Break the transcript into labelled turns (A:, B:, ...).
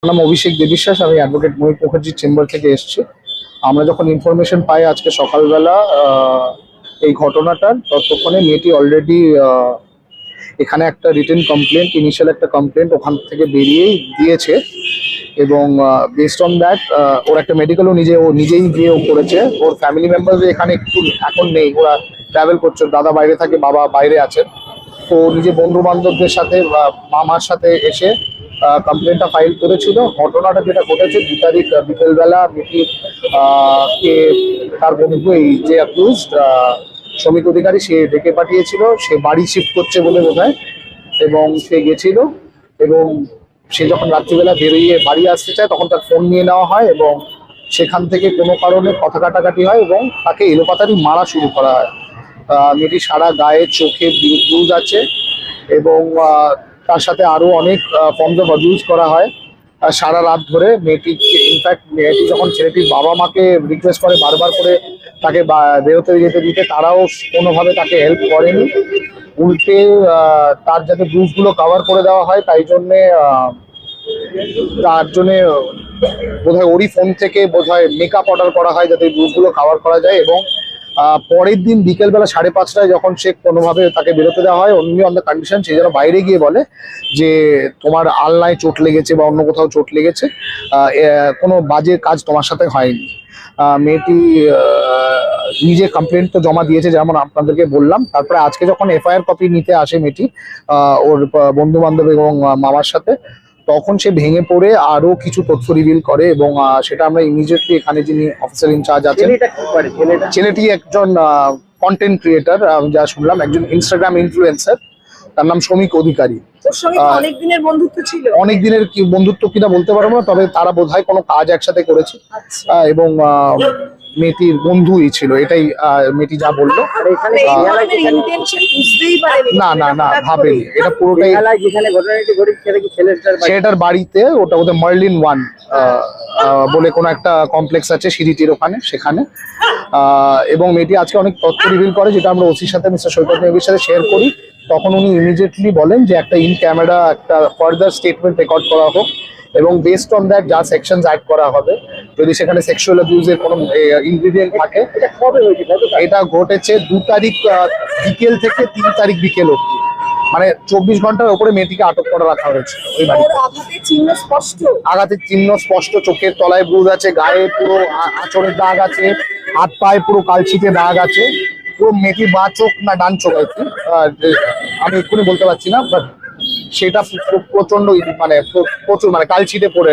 A: নাম অভিষেক দেবিশ্বাস, আমি অ্যাডভোকেট মোহিত মুখার্জির চেম্বার থেকে এসেছি। আমরা যখন ইনফরমেশন পাই আজকে সকালবেলা এই ঘটনাটার, ততক্ষণে মেয়েটি অলরেডি এখানে একটা রিটেন কমপ্লেন্ট, ইনিশিয়াল একটা কমপ্লেন্ট ওখান থেকে বেরিয়েই দিয়েছে এবং বেসড অন দ্যাট ওর একটা মেডিকেলও ও নিজেই গিয়ে করেছে। ওর ফ্যামিলি মেম্বার এখানে একটু এখন নেই, ওরা ট্রাভেল করছে, দাদা বাইরে থাকে, বাবা বাইরে আছেন। তো নিজে বন্ধু বান্ধবদের সাথে মামার সাথে এসে কমপ্লেনটা ফাইল করেছিল। ঘটনাটা যেটা ঘটেছে 2 তারিখ বিকেলবেলা মেয়েটির কে তার বন্ধু, এই যে অ্যাকিউজড শ্রমিক অধিকারী, সে ডেকে পাঠিয়েছিল। সে বাড়ি শিফট করছে বলে বোধহয়, এবং সে গেছিল এবং সে যখন রাত্রিবেলা বেরিয়ে বাড়ি আসতে চায় তখন তার ফোন নিয়ে নেওয়া হয় এবং সেখান থেকে কোনো কারণে কথা কাটাকাটি হয় এবং তাকে এলোপাতাড়ি মারা শুরু করা হয়। মেয়েটি সারা গায়ে চোখে ব্রুজ আছে এবং তার সাথে আরো অনেক ফর্মস অফ অ্যাবিউজ করা হয় সারা রাত ধরে। মেয়েটিকে ইনফ্যাক্ট মেয়েটি যখন ছেলেটির বাবা মাকে রিকোয়েস্ট করে বারবার করে তাকে বেরোতে যেতে দিতে, তারাও কোনোভাবে তাকে হেল্প করেনি। উল্টে তার যাতে ব্রুজগুলো কভার করে দেওয়া হয় তাই জন্যে তার জন্যে বোধহয় ওরই ফোন থেকে বোধহয় মেকআপ অর্ডার করা হয় যাতে ব্রুজগুলো কভার করা যায়। এবং পরের দিন বিকেলবেলা 5:30টায় যখন সে কোনোভাবে তাকে বেরোতে দেওয়া হয় অনলি অন দ্য কন্ডিশন সে যেন বাইরে গিয়ে বলে যে তোমার আলনায় চোট লেগেছে বা অন্য কোথাও চোট লেগেছে, কোনো বাজে কাজ তোমার সাথে হয়নি। মেয়েটি নিজে কমপ্লেন তো জমা দিয়েছে যেমন আপনাদেরকে বললাম। তারপরে আজকে যখন এফআইআর কপি নিতে আসে মেয়েটি ওর বন্ধু বান্ধব এবং মামার সাথে, তখন সে ভেঙে পড়ে আরো কিছু তথ্য রিভিল করে এবং সেটা আমরা ইমিডিয়েটলি এখানে যিনি অফিসার ইনচার্জ আছেন, ছেলেটি একজন কন্টেন্ট ক্রিয়েটার, আমি যা শুনলাম একজন ইনস্টাগ্রাম ইনফ্লুয়েন্সার, তার নাম শ্রমিক অধিকারী।
B: অনেক দিনের বন্ধুত্ব ছিল,
A: অনেক দিনের কি বন্ধুত্ব কিনা বলতে পারবো না, তবে তারা বোধহয় কোনো কাজ একসাথে করেছে এবং মেয়েটির বন্ধুই ছিল, এটাই মেয়েটি যা বললো। না না না ভাবেনি, এটা পুরোটাই ছেলেটার বাড়িতে, ওটা ওদের মার্লিন 1 বলে কোনো একটা কমপ্লেক্স আছে সিডিটির ওখানে, সেখানে। এবং মেয়েটি আজকে অনেক তথ্য রিভিল করে যেটা আমরা ওসির সাথে মিস্টার সৈকত নেবির সাথে শেয়ার করি। তখন উনি ইমিডিয়েটলি বলেন যে একটা ইন ক্যামেরা একটা ফার্দার স্টেটমেন্ট রেকর্ড করা হোক এবং বেসড অন দ্যাট যা সেকশনস অ্যাড করা হবে, যদি সেখানে সেক্সুয়াল অ্যাবিউজের কোনো ইনগ্রিডিয়েন্ট থাকে। এটা ঘটেছে 2 তারিখ বিকেল থেকে 3 তারিখ বিকেল অবধি, মানে 24 ঘন্টার উপরে মেয়েটিকে আটক করে রাখা হয়েছে। ওই বাড়িতে আঘাতের চিহ্ন স্পষ্ট, চোখের তলায় ব্রুজ আছে, গায়ে পুরো আঁচড়ের দাগ আছে, হাত পায়ে পুরো কালচিতে দাগ আছে। পুরো মেয়েটির বাঁ চোখ না ডান চোখ আর কি, আমি এক্ষুনি বলতে পারছি না, বাট সেটা প্রচন্ড মানে প্রচুর মানে কালচিটে পড়ে